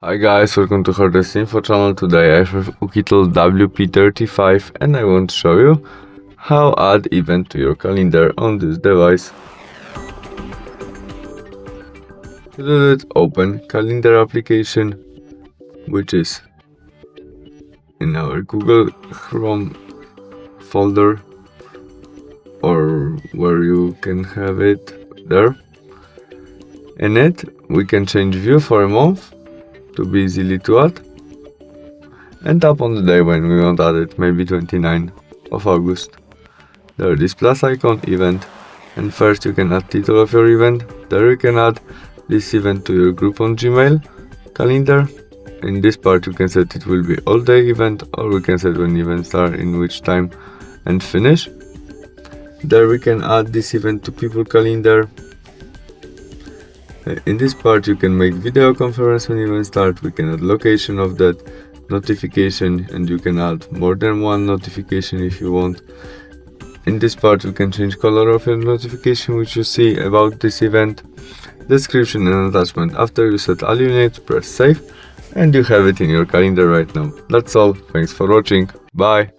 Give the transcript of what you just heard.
Hi guys, welcome to HardReset.Info channel. Today I have OUKITEL WP35 and I want to show you how add event to your calendar on this device. To do that, open calendar application, which is in our Google Chrome folder or where you can have it there. In it, we can change view for a month to be easily to add, and tap on the day when we want to add it, maybe 29th of August. There is this plus icon, event, and first you can add title of your event. There you can add this event to your group on Gmail calendar. In this part you can set it will be all day event, or we can set when events are, in which time, and finish. There we can add this event to people calendar. In this part you can make video conference when events start. We can add location of that notification, and you can add more than one notification if you want. In this part you can change color of your notification which you see about this event, description and attachment. After you set all you need, press save and you have it in your calendar right now. That's all. Thanks for watching. Bye.